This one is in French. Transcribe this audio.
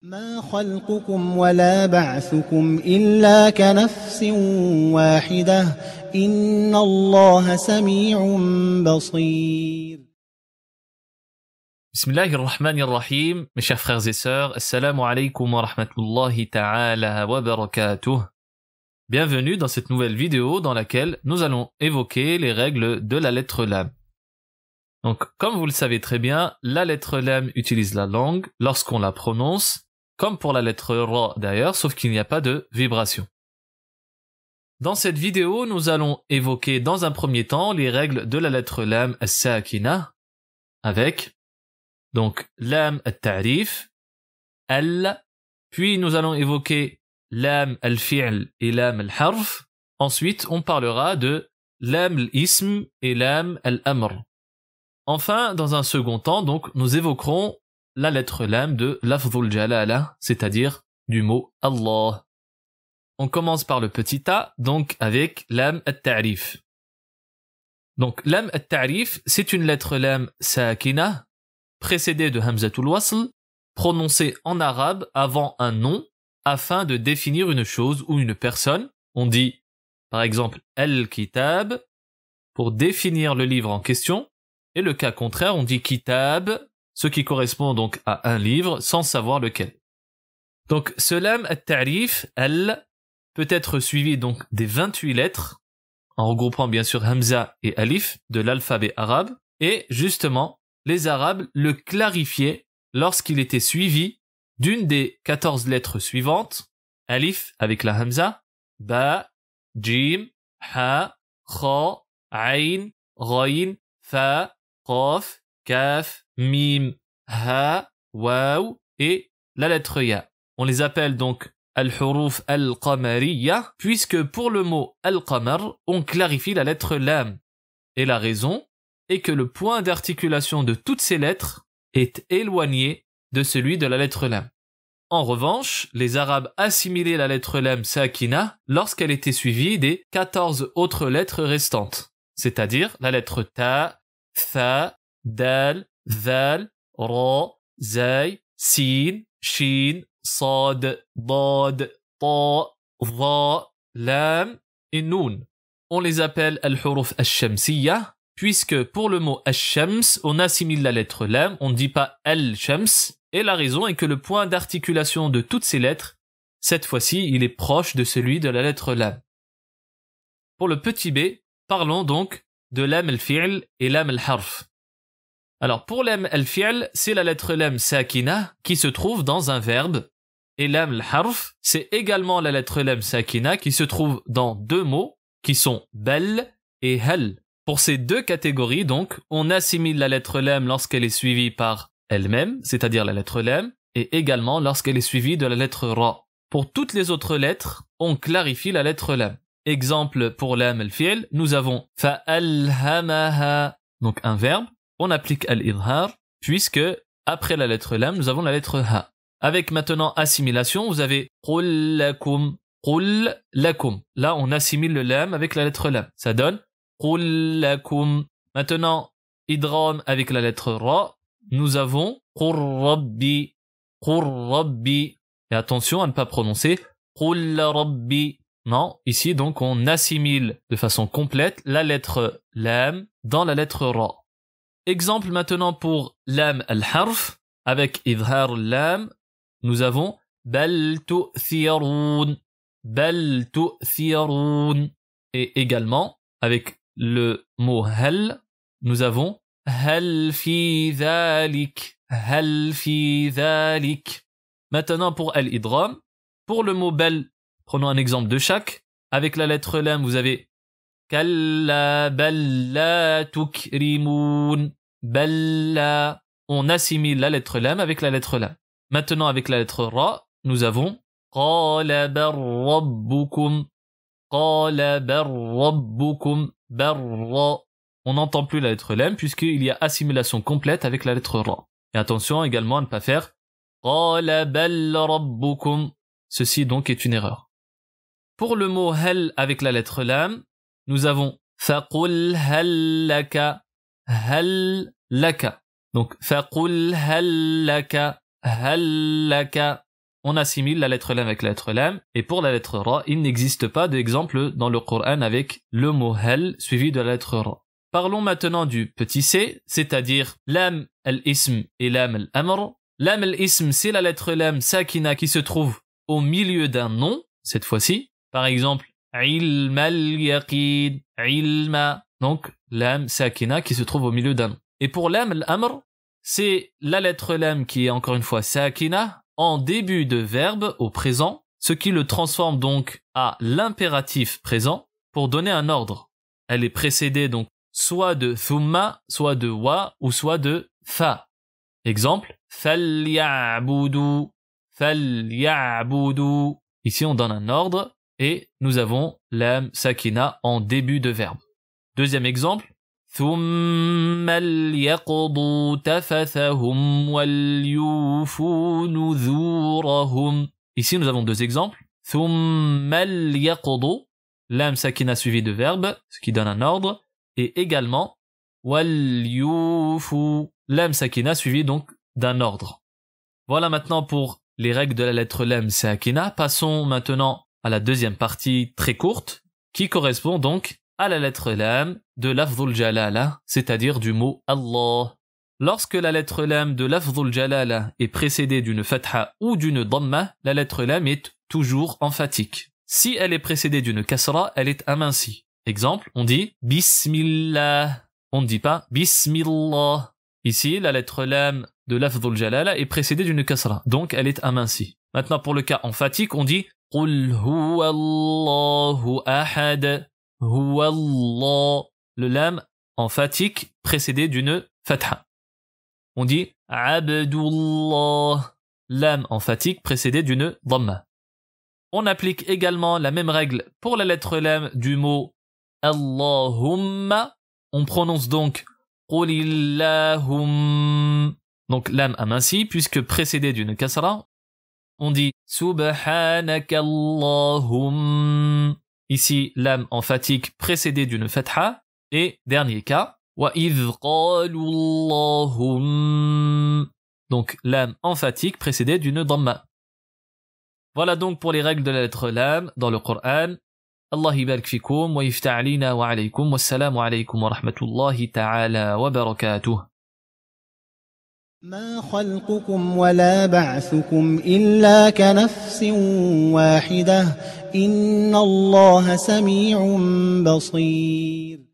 ما خلقكم ولا بعثكم إلا كنفس واحدة إن الله سميع بصير. Bismillahirrahmanirrahim, mes chers frères et sœurs, assalamu alaikum wa rahmatullahi ta'ala wa barakatuh. Bienvenue dans cette nouvelle vidéo dans laquelle nous allons évoquer les règles de la lettre lam. Donc, comme vous le savez très bien, la lettre lam utilise la langue lorsqu'on la prononce, comme pour la lettre ra d'ailleurs, sauf qu'il n'y a pas de vibration. Dans cette vidéo, nous allons évoquer dans un premier temps les règles de la lettre lam as-sakina avec donc lam al-ta'rif, al, puis nous allons évoquer lam al-fi'l et lam al-harf. Ensuite, on parlera de lam al-ism et lam al-amr. Enfin, dans un second temps, donc, nous évoquerons la lettre lam de lafzul jalala, c'est-à-dire du mot Allah. On commence par le petit a, donc avec lam al-ta'rif. Donc, lam al-ta'rif, c'est une lettre lam sakina, précédée de hamzatul wasl, prononcée en arabe avant un nom, afin de définir une chose ou une personne. On dit, par exemple, al-kitab, pour définir le livre en question, et le cas contraire, on dit kitab, ce qui correspond donc à un livre, sans savoir lequel. Donc, ce lam al-ta'rif, al, peut être suivi donc des 28 lettres, en regroupant bien sûr hamza et alif de l'alphabet arabe, et justement, les arabes le clarifiaient lorsqu'il était suivi d'une des 14 lettres suivantes, alif avec la hamza, ba, jim, ha, kha, ayn, ghayn, fa, qaf, kaf, mim, ha, waw et la lettre ya. On les appelle donc al-huruf al-qamariyya, puisque pour le mot al-qamar, on clarifie la lettre lam. Et la raison est que le point d'articulation de toutes ces lettres est éloigné de celui de la lettre lam. En revanche, les Arabes assimilaient la lettre lam sakina lorsqu'elle était suivie des 14 autres lettres restantes, c'est-à-dire la lettre ta, tha, dal, ذال, ra, zay, sin, shin, sad, dad, ta, dha, lam et noun. On les appelle al-huruf al-shamsiyya, puisque pour le mot al-shams, on assimile la lettre lam, on ne dit pas al-shams, et la raison est que le point d'articulation de toutes ces lettres, cette fois-ci, il est proche de celui de la lettre lam. Pour le petit b, parlons donc de lam al-fi'l et lam al-harf. Alors, pour lam al-fi'l, c'est la lettre lam sakina qui se trouve dans un verbe, et lam al-harf, c'est également la lettre lam sakina qui se trouve dans deux mots, qui sont bal et hal. Pour ces deux catégories, donc, on assimile la lettre lam lorsqu'elle est suivie par elle-même, c'est-à-dire la lettre lam, et également lorsqu'elle est suivie de la lettre ra. Pour toutes les autres lettres, on clarifie la lettre lam. Exemple pour lam al-fi'l, nous avons fa'alhamaha, donc un verbe. On applique al-idhar, puisque après la lettre lam, nous avons la lettre ha. Avec maintenant assimilation, vous avez qul lakum, qul lakum. Là, on assimile le lam avec la lettre lam. Ça donne qul lakum. Maintenant, idgham avec la lettre ra, nous avons qur rabbi, qur rabbi. Et attention à ne pas prononcer qul rabbi. Non, ici donc on assimile de façon complète la lettre lam dans la lettre ra. Exemple maintenant pour lam al-harf, avec idhar lam, nous avons bal tu'thirun, bal tu'thirun. Et également, avec le mot hal, nous avons hal fi dhalik, hal fi dhalik. Maintenant pour al-idram, pour le mot bal, prenons un exemple de chaque. Avec la lettre lam, vous avez kalla bal la tukrimun, balla. On assimile la lettre lam avec la lettre lam. Maintenant avec la lettre ra, nous avons qala bar rabbukum, qala bar rabbukum, barra. On n'entend plus la lettre lam puisqu'il y a assimilation complète avec la lettre ra. Et attention également à ne pas faire qala bal rabbukum. Ceci donc est une erreur. Pour le mot hal avec la lettre lam, nous avons faqul hal laka, hal laka. Donc faqul hal laka, on assimile la lettre lam avec la lettre lam, et pour la lettre ra, il n'existe pas d'exemple dans le Coran avec le mot hal suivi de la lettre ra. Parlons maintenant du petit c, c'est-à-dire lam al-ism et lam al-amr. Lam al-ism, c'est la lettre lam sakina qui se trouve au milieu d'un nom, cette fois-ci. Par exemple, ilma al-yaqin, ilma. Donc, lam sakina qui se trouve au milieu d'un nom. Et pour lam al-amr, c'est la lettre lam qui est encore une fois sakina en début de verbe au présent, ce qui le transforme donc à l'impératif présent pour donner un ordre. Elle est précédée donc soit de thumma, soit de wa ou soit de fa. Exemple, falya'budu, falya'budu. Ici on donne un ordre et nous avons lam sakina en début de verbe. Deuxième exemple, thumma liyaqdu tafathahum walyufu nuzurahum. Ici nous avons deux exemples, thumma liyaqdu, lam sakina suivi de verbe, ce qui donne un ordre, et également walyufu, lam sakina suivi donc d'un ordre. Voilà maintenant pour les règles de la lettre lam sakina. Passons maintenant à la deuxième partie très courte qui correspond donc à la lettre lam de lafzul jalala, c'est-à-dire du mot Allah. Lorsque la lettre lam de lafzul jalala est précédée d'une fatha ou d'une dhamma, la lettre lam est toujours emphatique. Si elle est précédée d'une kasra, elle est amincie. Exemple, on dit bismillah. On ne dit pas bismillah. Ici, la lettre lam de lafzul jalala est précédée d'une kasra, donc elle est amincie. Maintenant, pour le cas emphatique, on dit qul huwa Allahu ahad. Huwa Allah. Le lam emphatique précédé d'une fatha. On dit abdullah. Lam emphatique précédé d'une dhamma. On applique également la même règle pour la lettre lam du mot Allahumma. On prononce donc qulillahum. Donc lam aminci puisque précédé d'une kasra. On dit subhanakallahum. Ici lam emphatique précédé d'une fatha. Et dernier cas, wa idh qalu Allahum. Donc lam emphatique précédé d'une dhamma. Voilà donc pour les règles de la lettre lam dans le Coran. Allah yibarak fikum wa yiftah alina wa alaykum. Wassalamu alaykum wa rahmatullahi ta'ala wa barakatuh. ما خلقكم ولا بعثكم إلا كنفس واحدة إن الله سميع بصير